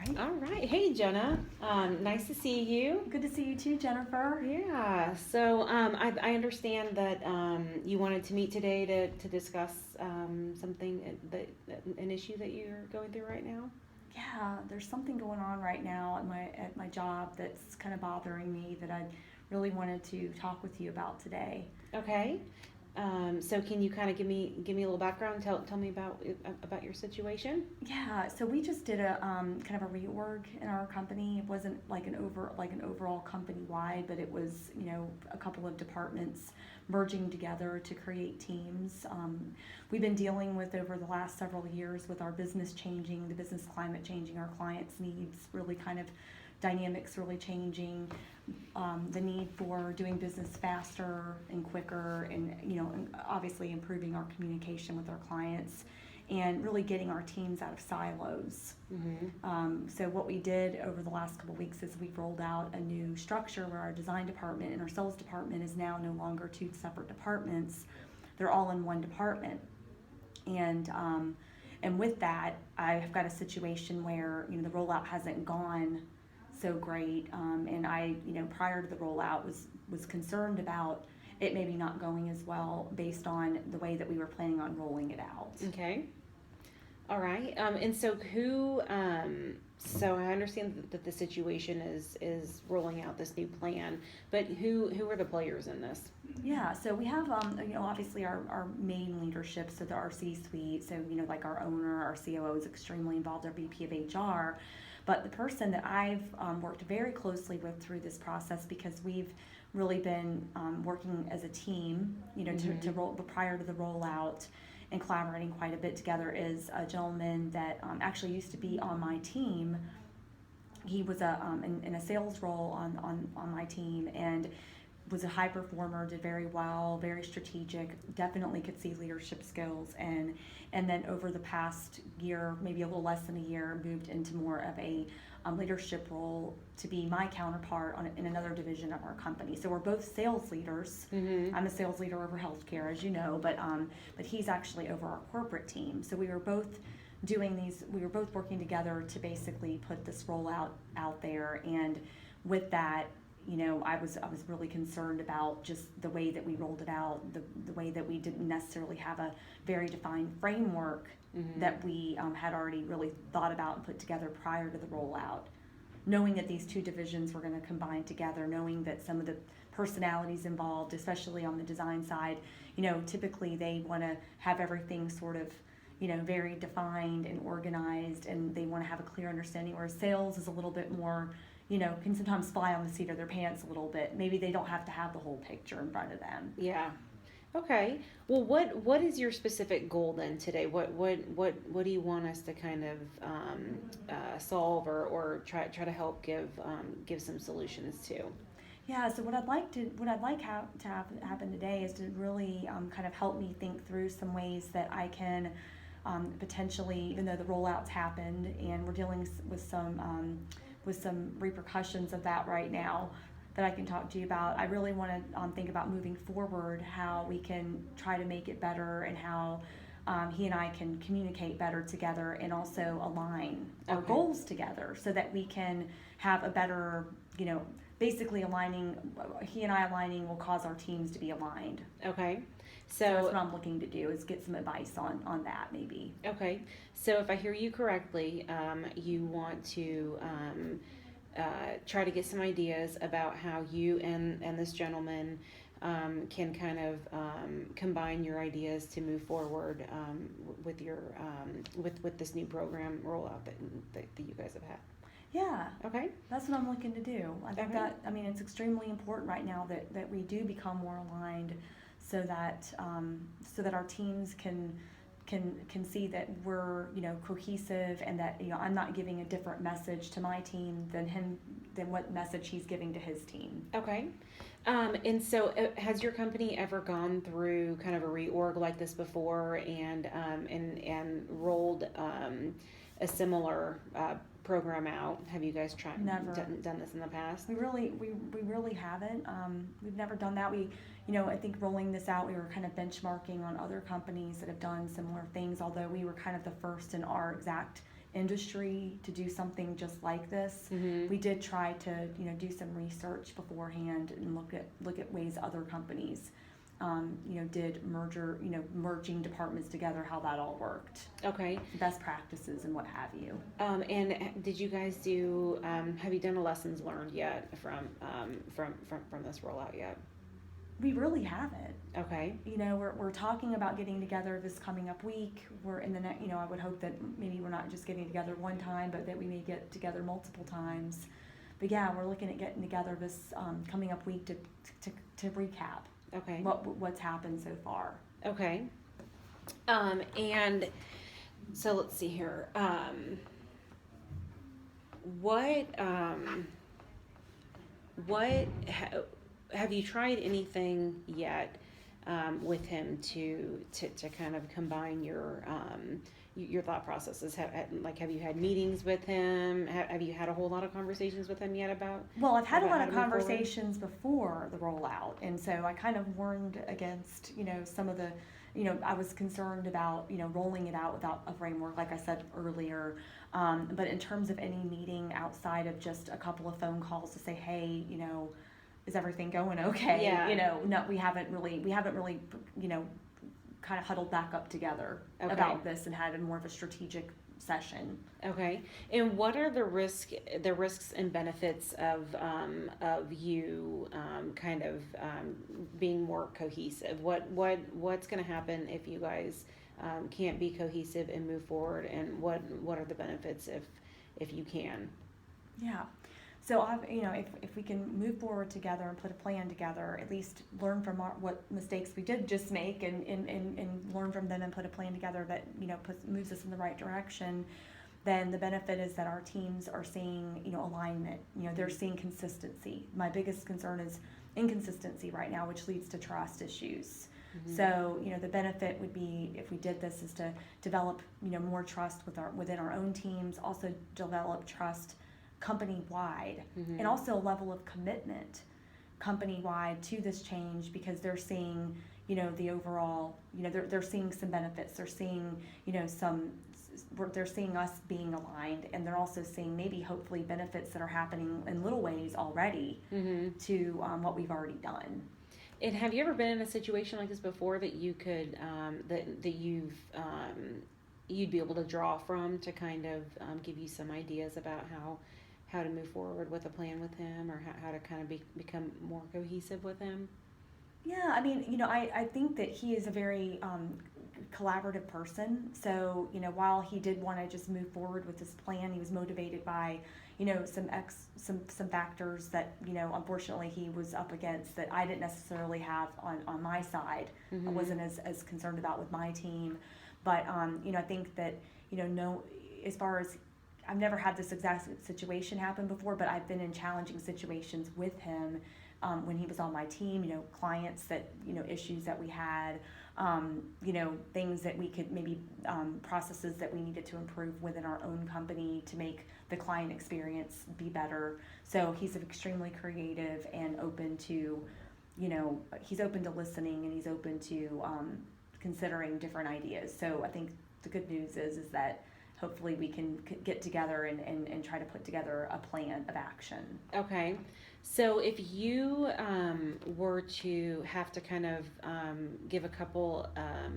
right. All right. Hey, Jenna. Nice to see you. Good to see you too, Jennifer. Yeah. So I understand that you wanted to meet today to discuss something an issue that you're going through right now. Yeah, there's something going on right now at my job that's kind of bothering me that I really wanted to talk with you about today. Okay. So can you kind of give me a little background? Tell me about your situation. Yeah, so we just did a kind of a reorg in our company. It wasn't like an overall company wide, but it was a couple of departments merging together to create teams. We've been dealing with over the last several years with our business changing, the business climate changing, our clients' needs really kind of dynamics really changing, the need for doing business faster and quicker, and and obviously improving our communication with our clients and really getting our teams out of silos. Mm-hmm. So what we did over the last couple of weeks is we've rolled out a new structure where our design department and our sales department is now no longer two separate departments. They're all in one department. And with that, I have got a situation where the rollout hasn't gone so great, and I prior to the rollout was concerned about it maybe not going as well based on the way that we were planning on rolling it out. Okay. All right. And so so I understand that the situation is rolling out this new plan, but who are the players in this? Yeah, so we have obviously our main leadership, so our C-suite, so like our owner, our COO is extremely involved, our VP of HR, but the person that I've worked very closely with through this process, because we've really been working as a team, Mm-hmm. to roll prior to the rollout and collaborating quite a bit together, is a gentleman that actually used to be on my team. He was in a sales role on my team, and was a high performer, did very well, very strategic, definitely could see leadership skills, and then over the past year, maybe a little less than a year, moved into more of a leadership role to be my counterpart in another division of our company. So we're both sales leaders. Mm-hmm. I'm a sales leader over healthcare, as you know, but he's actually over our corporate team. So we were both working together to basically put this rollout out there, and with that, I was really concerned about just the way that we rolled it out, the way that we didn't necessarily have a very defined framework. Mm-hmm. That we had already really thought about and put together prior to the rollout. Knowing that these two divisions were going to combine together, knowing that some of the personalities involved, especially on the design side, typically they want to have everything sort of very defined and organized, and they want to have a clear understanding, whereas sales is a little bit more, can sometimes fly on the seat of their pants a little bit. Maybe they don't have to have the whole picture in front of them. Yeah. Okay. Well, what is your specific goal then today? What do you want us to kind of solve or try to help give some solutions to? Yeah, so what I'd like to have happen today is to really kind of help me think through some ways that I can potentially, even though the rollout's happened and we're dealing with some repercussions of that right now, that I can talk to you about. I really want to think about moving forward, how we can try to make it better, and how he and I can communicate better together, and also align our goals together, so that we can have a better, basically aligning. He and I aligning will cause our teams to be aligned. Okay. So that's what I'm looking to do, is get some advice on that maybe. Okay. So if I hear you correctly, you want to try to get some ideas about how you and this gentleman can kind of combine your ideas to move forward with your with this new program rollout that you guys have had. Yeah. Okay. That's what I'm looking to do. I think Okay. it's extremely important right now that we do become more aligned, so that our teams can see that we're cohesive, and that I'm not giving a different message to my team than what message he's giving to his team. Okay. And so has your company ever gone through kind of a reorg like this before, and rolled a similar program out? Have you guys Never done this in the past? We really haven't. We've never done that. I think rolling this out, we were kind of benchmarking on other companies that have done similar things, although we were kind of the first in our exact industry to do something just like this. Mm-hmm. We did try to, do some research beforehand and look at ways other companies, did merging departments together, how that all worked, Okay. best practices and what have you. And did you guys do? Have you done a lessons learned yet from this rollout yet? We really haven't. Okay. We're talking about getting together this coming up week. We're in the next, I would hope that maybe we're not just getting together one time, but that we may get together multiple times. But yeah, we're looking at getting together this coming up week to recap Okay. what's happened so far. Okay. And so let's see here. Have you tried anything yet with him to kind of combine your thought processes? Have you had meetings with him? Have you had a whole lot of conversations with him yet about? Well, I've had a about lot how of to move forward? conversations before the rollout, and so I kind of warned against, some of the, I was concerned about, rolling it out without a framework, like I said earlier. But in terms of any meeting outside of just a couple of phone calls to say, hey, is everything going okay? Yeah. No, we haven't really, kind of huddled back up together Okay. about this and had a more of a strategic session. Okay. And what are the risks and benefits of you being more cohesive? What's going to happen if you guys can't be cohesive and move forward? And what are the benefits if you can? Yeah. So if we can move forward together and put a plan together, at least learn from what mistakes we did just make and learn from them and put a plan together that, moves us in the right direction, then the benefit is that our teams are seeing, alignment. They're seeing consistency. My biggest concern is inconsistency right now, which leads to trust issues. Mm-hmm. So, the benefit would be, if we did this, is to develop, more trust within our own teams, also develop trust company-wide, mm-hmm. and also a level of commitment company-wide to this change, because they're seeing, the overall, they're seeing some benefits. They're seeing, they're seeing us being aligned, and they're also seeing maybe hopefully benefits that are happening in little ways already mm-hmm. to what we've already done. And have you ever been in a situation like this before that you could you'd be able to draw from to kind of give you some ideas about how to move forward with a plan with him, or how to kind of become more cohesive with him? Yeah, I mean, I think that he is a very collaborative person. So, while he did want to just move forward with this plan, he was motivated by, some factors that, unfortunately he was up against that I didn't necessarily have on my side. Mm-hmm. I wasn't as concerned about with my team. But, I think that, as far as, I've never had this exact situation happen before, but I've been in challenging situations with him when he was on my team, clients that, issues that we had, things that we could maybe, processes that we needed to improve within our own company to make the client experience be better. So he's extremely creative and open to, he's open to listening, and he's open to considering different ideas. So I think the good news is that hopefully we can get together and try to put together a plan of action. Okay. So if you were to have to kind of give a couple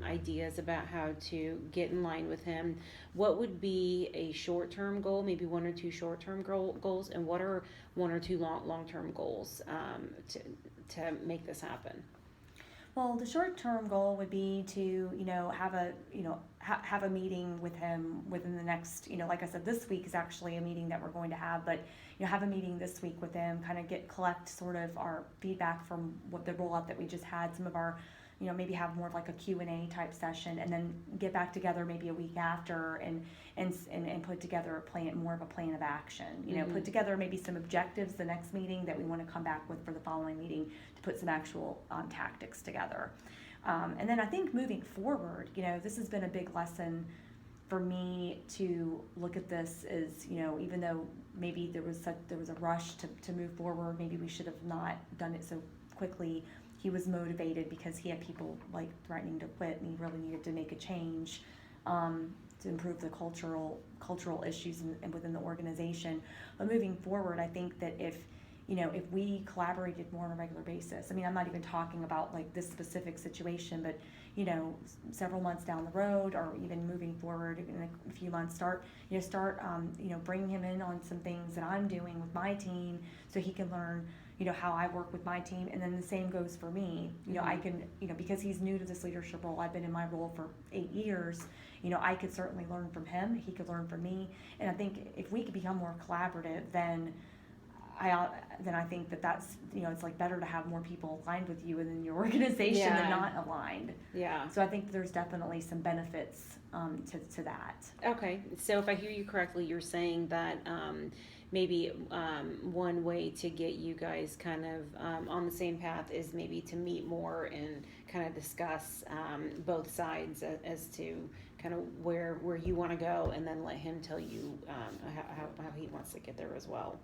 ideas about how to get in line with him, what would be a short-term goal, maybe one or two short-term goals, and what are one or two long-term goals to make this happen? Well, the short-term goal would be to, have a meeting with him within the next, like I said, this week is actually a meeting that we're going to have, but, have a meeting this week with him, kind of collect sort of our feedback from what the rollout that we just had, some of our, maybe have more of like a Q&A type session, and then get back together maybe a week after and put together more of a plan of action. Mm-hmm. Put together maybe some objectives the next meeting that we want to come back with for the following meeting, to put some actual tactics together. And then I think moving forward, this has been a big lesson for me to look at this as, even though maybe there was a rush to move forward, maybe we should have not done it so quickly. He was motivated because he had people like threatening to quit, and he really needed to make a change. to improve the cultural issues and within the organization. But moving forward, I think that if we collaborated more on a regular basis, I mean, I'm not even talking about like this specific situation, but several months down the road, or even moving forward in a few months, start bringing him in on some things that I'm doing with my team, so he can learn how I work with my team, and then the same goes for me. I can, because he's new to this leadership role, I've been in my role for 8 years, I could certainly learn from him, he could learn from me, and I think if we could become more collaborative, then I think that's it's like better to have more people aligned with you within your organization than not aligned. Yeah. So I think there's definitely some benefits to that. Okay, so if I hear you correctly, you're saying that maybe one way to get you guys kind of on the same path is maybe to meet more and kind of discuss both sides as to kind of where you want to go, and then let him tell you how he wants to get there as well.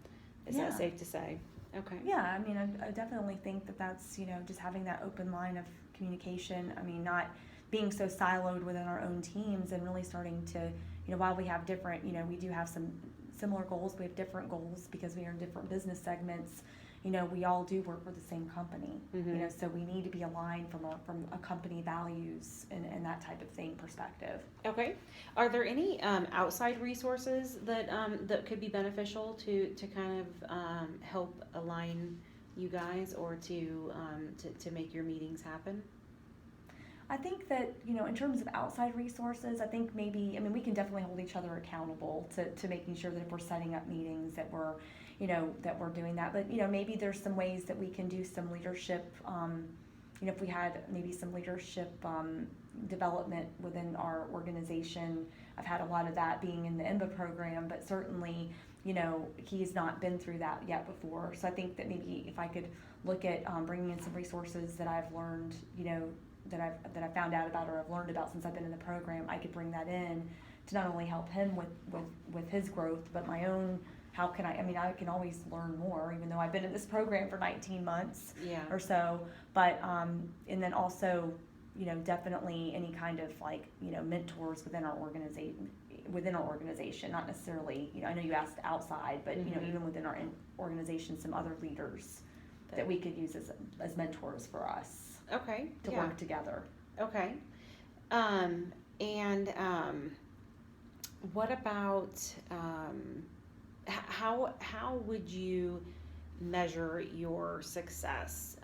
Is that safe to say? Okay. Yeah, I mean, I definitely think that's just having that open line of communication. I mean, not being so siloed within our own teams, and really starting to, while we have different, we do have some similar goals, we have different goals because we are in different business segments. We all do work for the same company, Mm-hmm. So we need to be aligned from a company values and that type of thing perspective. Okay. Are there any outside resources that could be beneficial to kind of help align you guys, or to make your meetings happen? I think that, in terms of outside resources, I think maybe, we can definitely hold each other accountable to making sure that if we're setting up meetings that we're doing that. But, maybe there's some ways that we can do some leadership, if we had maybe some leadership development within our organization. I've had a lot of that being in the IMBA program, but certainly, he's not been through that yet before. So I think that maybe if I could look at bringing in some resources that I've learned, that I've found out about or I've learned about since I've been in the program, I could bring that in to not only help him with his growth, but my own. How can I can always learn more, even though I've been in this program for 19 months or so. But and then also, definitely any kind of like mentors within our organization, not necessarily. I know you asked outside, but Mm-hmm. Even within our organization, some other leaders that we could use as mentors for us. Okay. To work together. Okay. What about how would you measure your success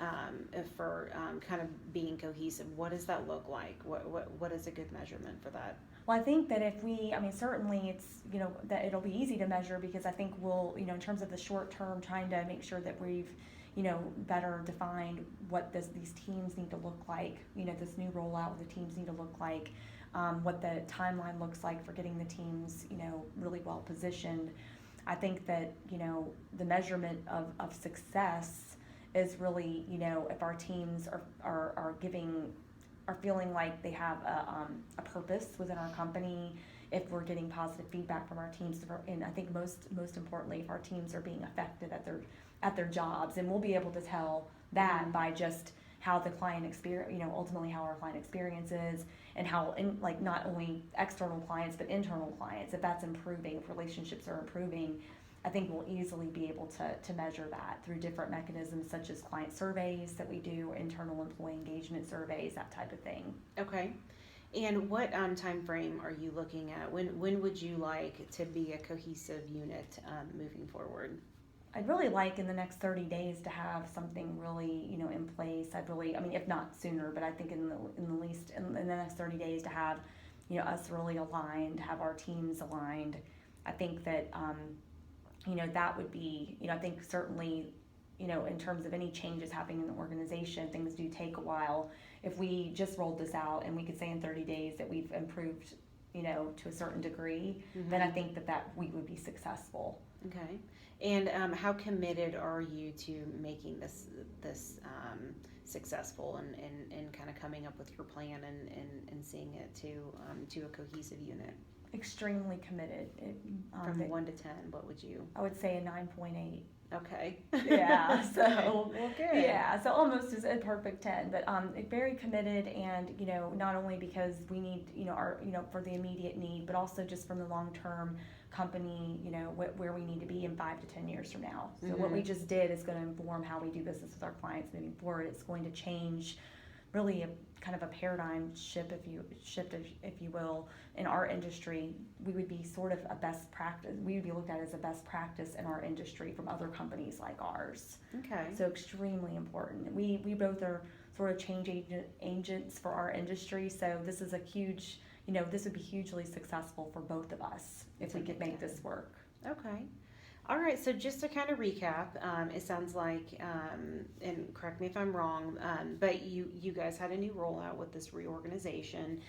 for kind of being cohesive? What does that look like? What is a good measurement for that? Well, I think that if certainly it's, that it'll be easy to measure, because I think we'll, in terms of the short term, trying to make sure that we've, better defined what these teams need to look like, this new rollout, the teams need to look like, what the timeline looks like for getting the teams, really well positioned. I think that, the measurement of success is really, if our teams are feeling like they have a purpose within our company, if we're getting positive feedback from our teams, and I think most importantly, if our teams are being effective at their jobs, and we'll be able to tell that Mm-hmm. by just how the client experience, ultimately how our client experience is, and how not only external clients but internal clients, if that's improving, if relationships are improving, I think we'll easily be able to measure that through different mechanisms such as client surveys that we do, internal employee engagement surveys, that type of thing. Okay. And what time frame are you looking at? When would you like to be a cohesive unit moving forward? I'd really like in the next 30 days to have something really, in place. I'd really, if not sooner, but I think in the next 30 days to have, us really aligned, to have our teams aligned. I think that, that would be, I think certainly, in terms of any changes happening in the organization, things do take a while. If we just rolled this out and we could say in 30 days that we've improved, to a certain degree, Mm-hmm. then I think that we would be successful. Okay. And how committed are you to making this successful and kind of coming up with your plan and seeing it to a cohesive unit? Extremely committed. From 1 to 10, what would you? I would say a 9.8. Okay. Yeah. So well, good. yeah. So almost is a perfect 10, but very committed, and not only because we need our for the immediate need, but also just from the long term company, where we need to be in 5 to 10 years from now. So what we just did is going to inform how we do business with our clients moving forward. It's going to change really a kind of a paradigm shift, if you will, in our industry. We would be sort of a best practice. We would be looked at as a best practice in our industry from other companies like ours. Okay. So extremely important. We both are sort of change agents for our industry. So this is a huge, this would be hugely successful for both of us if we could make this work. Okay. All right, so just to kind of recap, it sounds like, and correct me if I'm wrong, but you guys had a new rollout with this reorganization.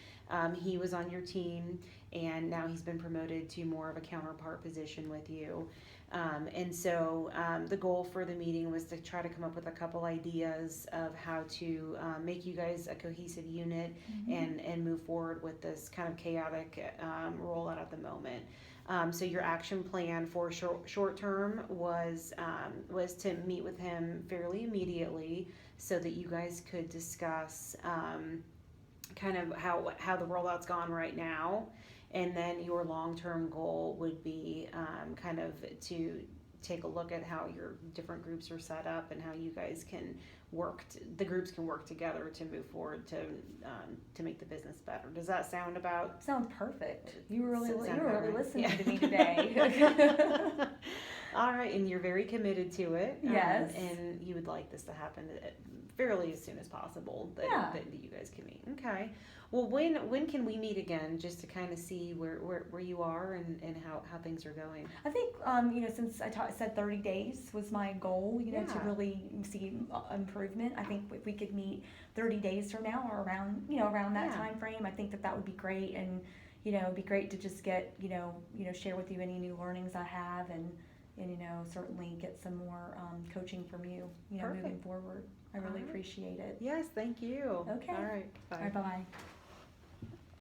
He was on your team, and now he's been promoted to more of a counterpart position with you. And so the goal for the meeting was to try to come up with a couple ideas of how to make you guys a cohesive unit and move forward with this kind of chaotic rollout at the moment. So your action plan for short term was to meet with him fairly immediately so that you guys could discuss kind of how the rollout's gone right now, and then your long term goal would be kind of to take a look at how your different groups are set up and how you guys can the groups can work together to move forward to make the business better. Does that sound about? Sounds perfect. You were really right? listening Yeah. to me today. All right, and you're very committed to it. Yes. And you would like this to happen fairly as soon as possible. That you guys can meet. Okay. Well, when can we meet again, just to kind of see where you are and how things are going? I think since I said 30 days was my goal, to really see improvement. I think if we could meet 30 days from now or around that time frame, I think that would be great. And it'd be great to just get share with you any new learnings I have, and certainly get some more coaching from you moving forward. I really appreciate it. Yes, thank you. Okay. All right. Bye. All right, bye-bye.